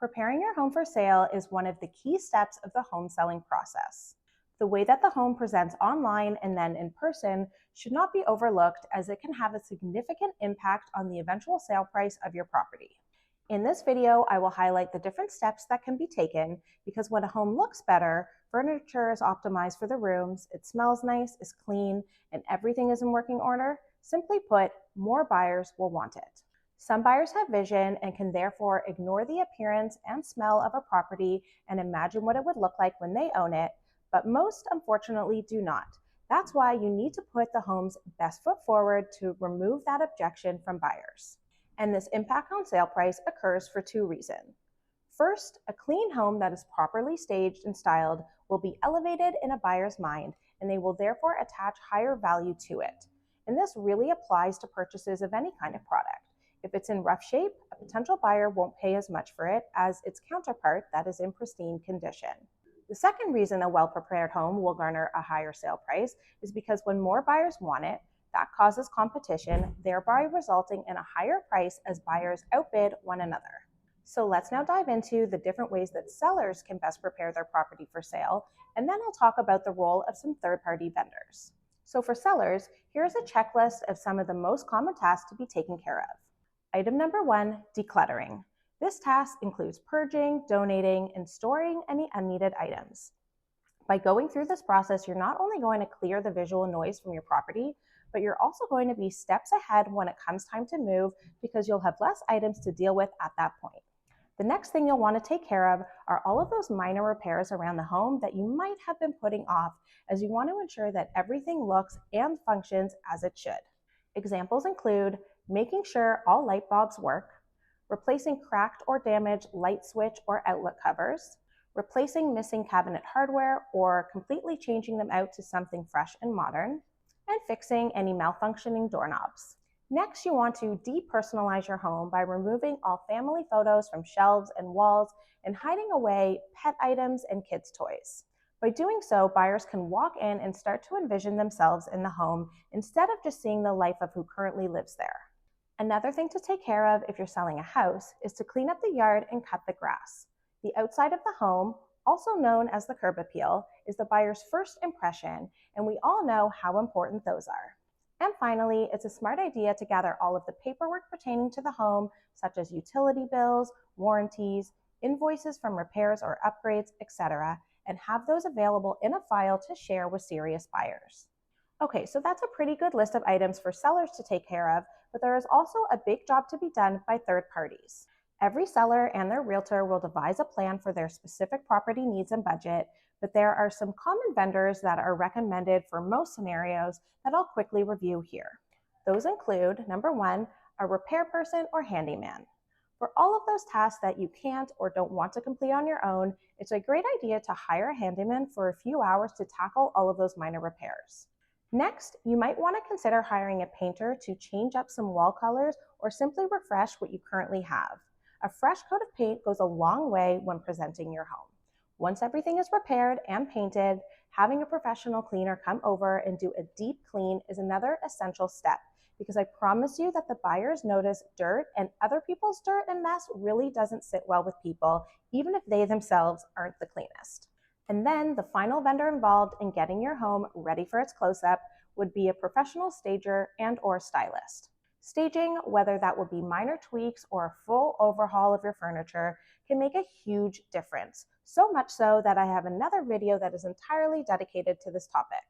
Preparing your home for sale is one of the key steps of the home selling process. The way that the home presents online and then in person should not be overlooked as it can have a significant impact on the eventual sale price of your property. In this video, I will highlight the different steps that can be taken because when a home looks better, furniture is optimized for the rooms, it smells nice, is clean, and everything is in working order. Simply put, more buyers will want it. Some buyers have vision and can therefore ignore the appearance and smell of a property and imagine what it would look like when they own it, but most unfortunately do not. That's why you need to put the home's best foot forward to remove that objection from buyers. And this impact on sale price occurs for two reasons. First, a clean home that is properly staged and styled will be elevated in a buyer's mind, and they will therefore attach higher value to it. And this really applies to purchases of any kind of product. If it's in rough shape, a potential buyer won't pay as much for it as its counterpart that is in pristine condition. The second reason a well-prepared home will garner a higher sale price is because when more buyers want it, that causes competition, thereby resulting in a higher price as buyers outbid one another. So let's now dive into the different ways that sellers can best prepare their property for sale, and then I'll talk about the role of some third-party vendors. So for sellers, here's a checklist of some of the most common tasks to be taken care of. Item number 1, decluttering. This task includes purging, donating, and storing any unneeded items. By going through this process, you're not only going to clear the visual noise from your property, but you're also going to be steps ahead when it comes time to move because you'll have less items to deal with at that point. The next thing you'll want to take care of are all of those minor repairs around the home that you might have been putting off, as you want to ensure that everything looks and functions as it should. Examples include making sure all light bulbs work, replacing cracked or damaged light switch or outlet covers, replacing missing cabinet hardware or completely changing them out to something fresh and modern, and fixing any malfunctioning doorknobs. Next, you want to depersonalize your home by removing all family photos from shelves and walls and hiding away pet items and kids' toys. By doing so, buyers can walk in and start to envision themselves in the home instead of just seeing the life of who currently lives there. Another thing to take care of if you're selling a house is to clean up the yard and cut the grass. The outside of the home, also known as the curb appeal, is the buyer's first impression, and we all know how important those are. And finally, it's a smart idea to gather all of the paperwork pertaining to the home, such as utility bills, warranties, invoices from repairs or upgrades, etc., and have those available in a file to share with serious buyers. Okay, so that's a pretty good list of items for sellers to take care of, but there is also a big job to be done by third parties. Every seller and their realtor will devise a plan for their specific property needs and budget, but there are some common vendors that are recommended for most scenarios that I'll quickly review here. Those include, number 1, a repair person or handyman. For all of those tasks that you can't or don't want to complete on your own, it's a great idea to hire a handyman for a few hours to tackle all of those minor repairs. Next, you might want to consider hiring a painter to change up some wall colors or simply refresh what you currently have. A fresh coat of paint goes a long way when presenting your home. Once everything is repaired and painted, having a professional cleaner come over and do a deep clean is another essential step, because I promise you that the buyers notice dirt, and other people's dirt and mess really doesn't sit well with people, even if they themselves aren't the cleanest. And then the final vendor involved in getting your home ready for its close-up would be a professional stager and or stylist. Staging, whether that will be minor tweaks or a full overhaul of your furniture, can make a huge difference. So much so that I have another video that is entirely dedicated to this topic.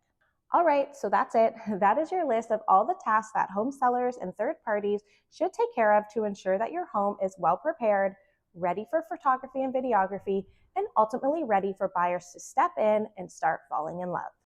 All right, so that's it. That is your list of all the tasks that home sellers and third parties should take care of to ensure that your home is well prepared, ready for photography and videography, and ultimately ready for buyers to step in and start falling in love.